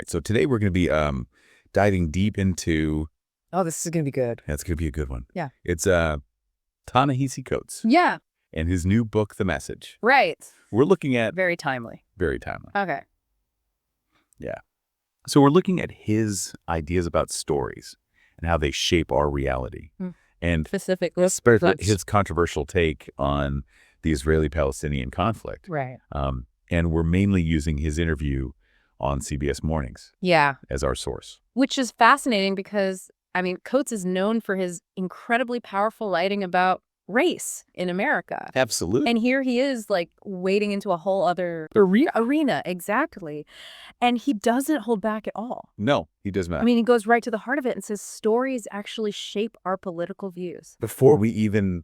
right. So today we're going to be diving deep into... Oh, this is going to be good. That's going to be a good one. Yeah. It's Ta-Nehisi Coates. Yeah. And his new book, The Message. Right. We're looking at... Very timely. Very timely. Okay. Yeah. So we're looking at his ideas about stories and how they shape our reality. And Specifically, his controversial take on the Israeli-Palestinian conflict. Right. And we're mainly using his interview on CBS Mornings as our source. Which is fascinating because, I mean, Coates is known for his incredibly powerful writing about race in America. Absolutely. And here he is, like, wading into a whole other arena. Exactly. And he doesn't hold back at all. No, he does not. I mean, he goes right to the heart of it and says stories actually shape our political views. Before we even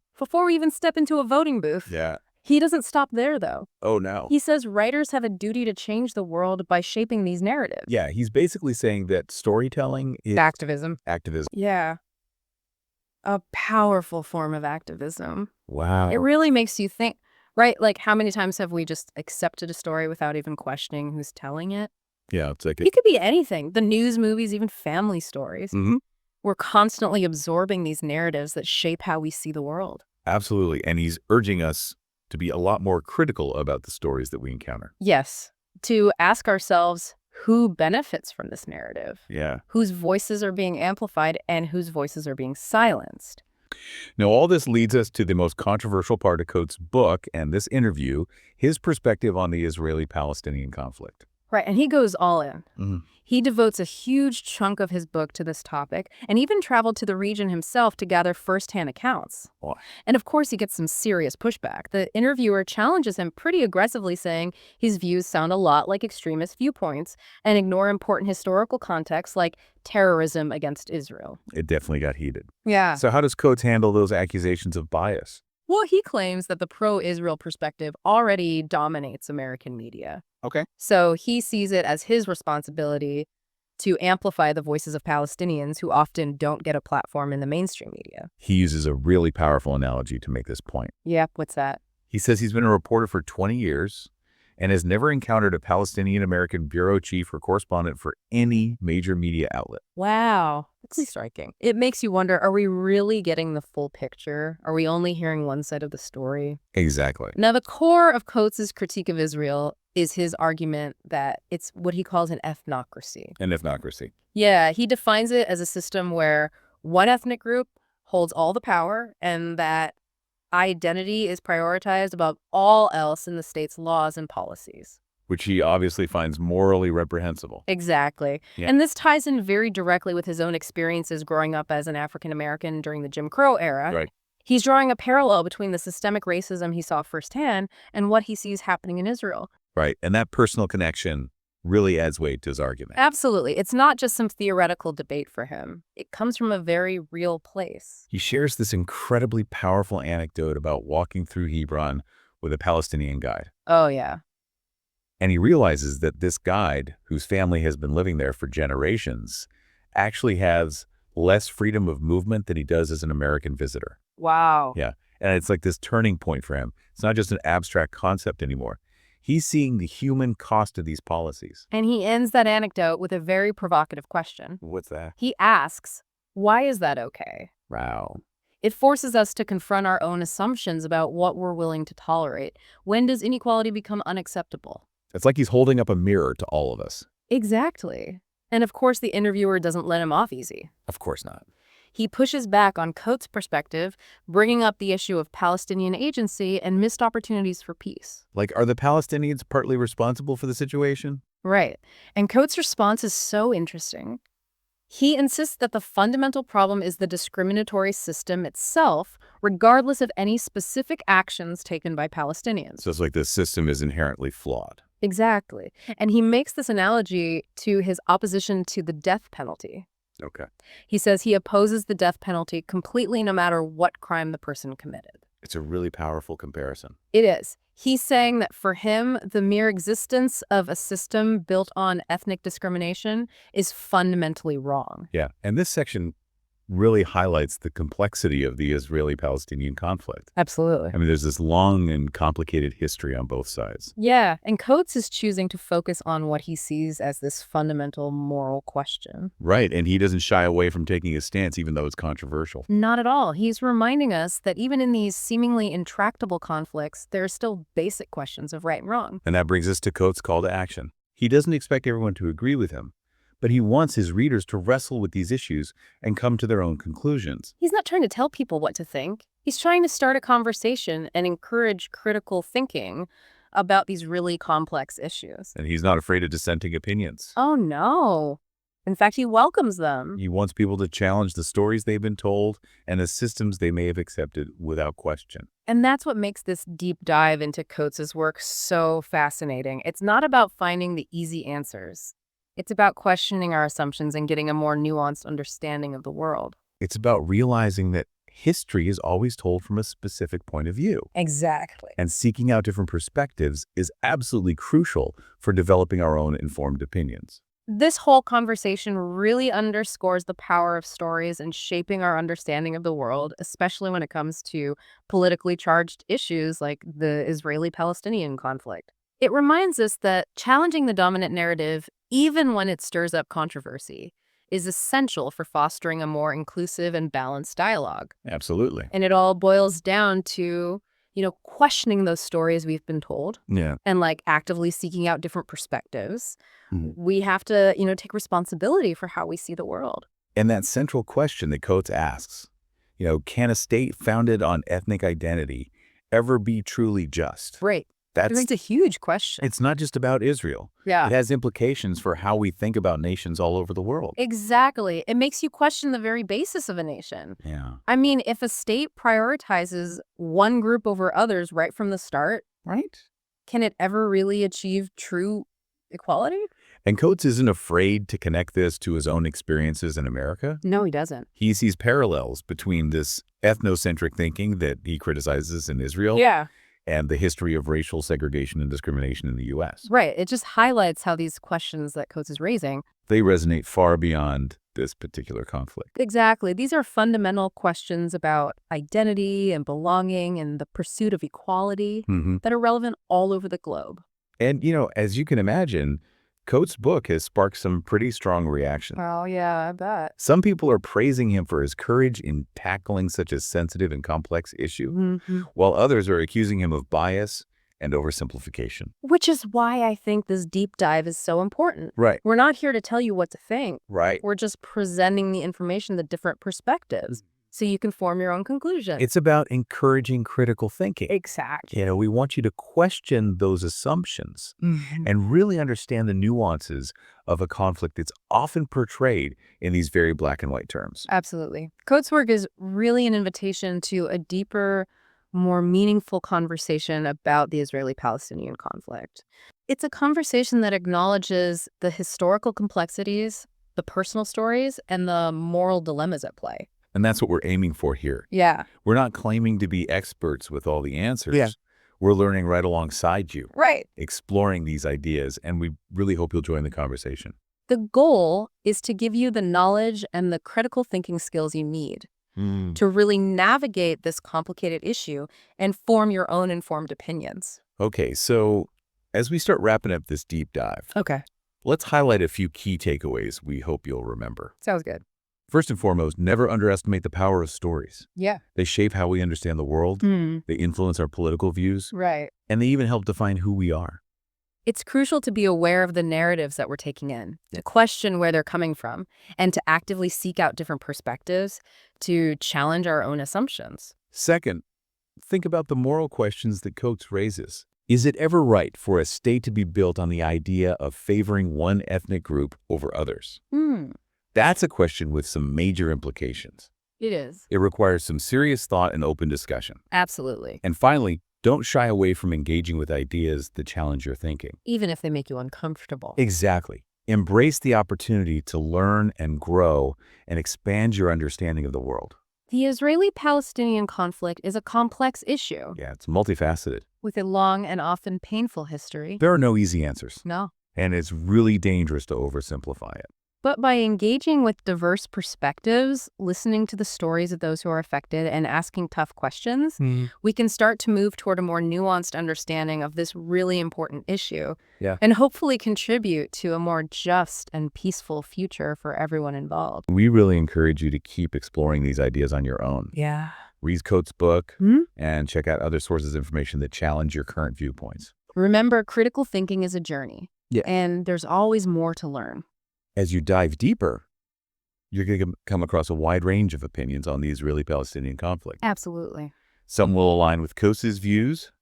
step into a voting booth. Yeah. He doesn't stop there, though. Oh, no. He says writers have a duty to change the world by shaping these narratives. Yeah, he's basically saying that storytelling is... Activism. Activism. Yeah. A powerful form of activism. Wow. It really makes you think, right? Like, how many times have we just accepted a story without even questioning who's telling it? Yeah, it's like... It could be anything. The news, movies, even family stories. Mm-hmm. We're constantly absorbing these narratives that shape how we see the world. Absolutely. And he's urging us to be a lot more critical about the stories that we encounter. Yes. To ask ourselves, who benefits from this narrative? Yeah. Whose voices are being amplified and whose voices are being silenced? Now, all this leads us to the most controversial part of Coates' book and this interview, his perspective on the Israeli-Palestinian conflict. Right, and he goes all in. Mm-hmm. He devotes a huge chunk of his book to this topic and even traveled to the region himself to gather firsthand accounts. Wow. And of course, he gets some serious pushback. The interviewer challenges him pretty aggressively, saying his views sound a lot like extremist viewpoints and ignore important historical contexts like terrorism against Israel. It definitely got heated. Yeah. So how does Coates handle those accusations of bias? Well, he claims that the pro-Israel perspective already dominates American media. Okay. So he sees it as his responsibility to amplify the voices of Palestinians who often don't get a platform in the mainstream media. He uses a really powerful analogy to make this point. Yep, what's that? He says he's been a reporter for 20 years and has never encountered a Palestinian-American bureau chief or correspondent for any major media outlet. Wow. That's striking. It makes you wonder, are we really getting the full picture? Are we only hearing one side of the story? Exactly. Now, the core of Coates' critique of Israel is his argument that it's what he calls an ethnocracy. An ethnocracy. Yeah, he defines it as a system where one ethnic group holds all the power and that identity is prioritized above all else in the state's laws and policies. Which he obviously finds morally reprehensible. Exactly. Yeah. And this ties in very directly with his own experiences growing up as an African-American during the Jim Crow era. Right. He's drawing a parallel between the systemic racism he saw firsthand and what he sees happening in Israel. Right. And that personal connection really adds weight to his argument. Absolutely. It's not just some theoretical debate for him. It comes from a very real place. He shares this incredibly powerful anecdote about walking through Hebron with a Palestinian guide. Oh, yeah. And he realizes that this guide, whose family has been living there for generations, actually has less freedom of movement than he does as an American visitor. Wow. Yeah. And it's like this turning point for him. It's not just an abstract concept anymore. He's seeing the human cost of these policies. And he ends that anecdote with a very provocative question. What's that? He asks, why is that okay? Wow. It forces us to confront our own assumptions about what we're willing to tolerate. When does inequality become unacceptable? It's like he's holding up a mirror to all of us. Exactly. And of course, the interviewer doesn't let him off easy. Of course not. He pushes back on Coates' perspective, bringing up the issue of Palestinian agency and missed opportunities for peace. Like, are the Palestinians partly responsible for the situation? Right. And Coates' response is so interesting. He insists that the fundamental problem is the discriminatory system itself, regardless of any specific actions taken by Palestinians. So it's like the system is inherently flawed. Exactly. And he makes this analogy to his opposition to the death penalty. Okay. He says he opposes the death penalty completely no matter what crime the person committed. It's a really powerful comparison. It is. He's saying that for him, the mere existence of a system built on ethnic discrimination is fundamentally wrong. Yeah. And this section really highlights the complexity of the Israeli-Palestinian conflict. Absolutely. I mean, there's this long and complicated history on both sides. Yeah, and Coates is choosing to focus on what he sees as this fundamental moral question. Right, and he doesn't shy away from taking a stance, even though it's controversial. Not at all. He's reminding us that even in these seemingly intractable conflicts, there are still basic questions of right and wrong. And that brings us to Coates' call to action. He doesn't expect everyone to agree with him, but he wants his readers to wrestle with these issues and come to their own conclusions. He's not trying to tell people what to think. He's trying to start a conversation and encourage critical thinking about these really complex issues. And he's not afraid of dissenting opinions. Oh, no. In fact, he welcomes them. He wants people to challenge the stories they've been told and the systems they may have accepted without question. And that's what makes this deep dive into Coates's work so fascinating. It's not about finding the easy answers. It's about questioning our assumptions and getting a more nuanced understanding of the world. It's about realizing that history is always told from a specific point of view. Exactly. And seeking out different perspectives is absolutely crucial for developing our own informed opinions. This whole conversation really underscores the power of stories in shaping our understanding of the world, especially when it comes to politically charged issues like the Israeli-Palestinian conflict. It reminds us that challenging the dominant narrative, even when it stirs up controversy, is essential for fostering a more inclusive and balanced dialogue. Absolutely. And it all boils down to, questioning those stories we've been told Yeah. and actively seeking out different perspectives. We have to, take responsibility for how we see the world. And that central question that Coates asks, can a state founded on ethnic identity ever be truly just? Right. That's It's a huge question. It's not just about Israel. Yeah. It has implications for how we think about nations all over the world. Exactly. It makes you question the very basis of a nation. Yeah. I mean, if a state prioritizes one group over others right from the start, Right. can it ever really achieve true equality? And Coates isn't afraid to connect this to his own experiences in America. No, he doesn't. He sees parallels between this ethnocentric thinking that he criticizes in Israel Yeah. and the history of racial segregation and discrimination in the U.S. Right. It just highlights how these questions that Coates is raising. They resonate far beyond this particular conflict. Exactly. These are fundamental questions about identity and belonging and the pursuit of equality that are relevant all over the globe. And, as you can imagine, Coates' book has sparked some pretty strong reaction. Oh, yeah, I bet. Some people are praising him for his courage in tackling such a sensitive and complex issue, while others are accusing him of bias and oversimplification. Which is why I think this deep dive is so important. Right. We're not here to tell you what to think. Right. We're just presenting the information, the different perspectives, so you can form your own conclusion. It's about encouraging critical thinking. Exactly. We want you to question those assumptions and really understand the nuances of a conflict that's often portrayed in these very black and white terms. Absolutely. Coates' work is really an invitation to a deeper, more meaningful conversation about the Israeli-Palestinian conflict. It's a conversation that acknowledges the historical complexities, the personal stories, and the moral dilemmas at play. And that's what we're aiming for here. Yeah. We're not claiming to be experts with all the answers. Yeah. We're learning right alongside you, Right. exploring these ideas, and we really hope you'll join the conversation. The goal is to give you the knowledge and the critical thinking skills you need to really navigate this complicated issue and form your own informed opinions. Okay, so as we start wrapping up this deep dive, Okay. let's highlight a few key takeaways we hope you'll remember. Sounds good. First and foremost, never underestimate the power of stories. Yeah. They shape how we understand the world, they influence our political views, Right. and they even help define who we are. It's crucial to be aware of the narratives that we're taking in, to question where they're coming from, and to actively seek out different perspectives to challenge our own assumptions. Second, think about the moral questions that Coates raises. Is it ever right for a state to be built on the idea of favoring one ethnic group over others? That's a question with some major implications. It is. It requires some serious thought and open discussion. Absolutely. And finally, don't shy away from engaging with ideas that challenge your thinking. Even if they make you uncomfortable. Exactly. Embrace the opportunity to learn and grow and expand your understanding of the world. The Israeli-Palestinian conflict is a complex issue Yeah, it's multifaceted. with a long and often painful history. There are no easy answers, No. and it's really dangerous to oversimplify it. But by engaging with diverse perspectives, listening to the stories of those who are affected, and asking tough questions, we can start to move toward a more nuanced understanding of this really important issue. Yeah. And hopefully contribute to a more just and peaceful future for everyone involved. We really encourage you to keep exploring these ideas on your own. Yeah. Read Coates' book and check out other sources of information that challenge your current viewpoints. Remember, critical thinking is a journey. Yeah. And there's always more to learn. As you dive deeper, you're going to come across a wide range of opinions on the Israeli-Palestinian conflict. Absolutely. Some will align with Coates' views,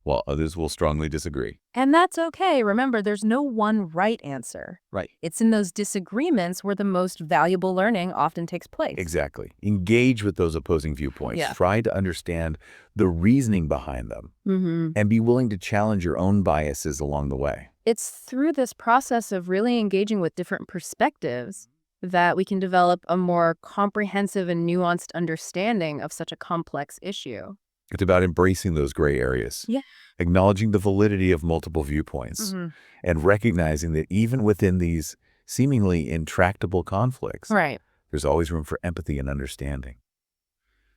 while others will strongly disagree. And that's okay. Remember, there's no one right answer. Right. It's in those disagreements where the most valuable learning often takes place. Exactly. Engage with those opposing viewpoints. Yeah. Try to understand the reasoning behind them and be willing to challenge your own biases along the way. It's through this process of really engaging with different perspectives that we can develop a more comprehensive and nuanced understanding of such a complex issue. It's about embracing those gray areas, acknowledging the validity of multiple viewpoints, and recognizing that even within these seemingly intractable conflicts, there's always room for empathy and understanding.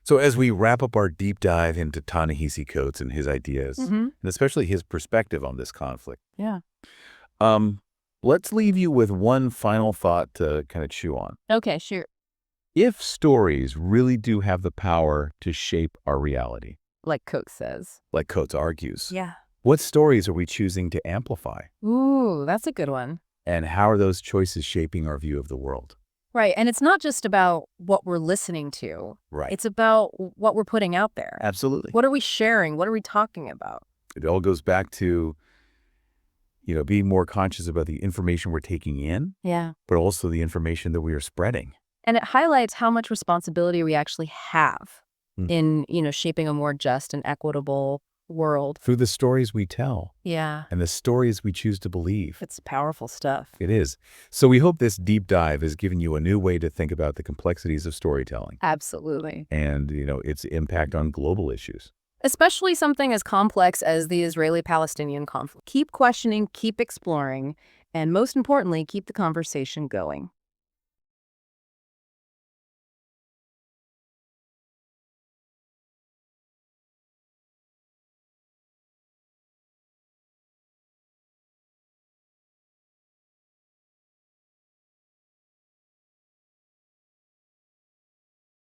So as we wrap up our deep dive into Ta-Nehisi Coates and his ideas, and especially his perspective on this conflict, let's leave you with one final thought to kind of chew on. Okay, sure. If stories really do have the power to shape our reality, Like Coates says. like Coates argues, Yeah. what stories are we choosing to amplify? Ooh, that's a good one. And how are those choices shaping our view of the world? Right, and it's not just about what we're listening to. Right. It's about what we're putting out there. Absolutely. What are we sharing? What are we talking about? It all goes back to, being more conscious about the information we're taking in, but also the information that we are spreading. And it highlights how much responsibility we actually have in, shaping a more just and equitable world. Through the stories we tell Yeah. and the stories we choose to believe. It's powerful stuff. It is. So we hope this deep dive has given you a new way to think about the complexities of storytelling Absolutely. and, its impact on global issues. Especially something as complex as the Israeli-Palestinian conflict. Keep questioning, keep exploring, and most importantly, keep the conversation going.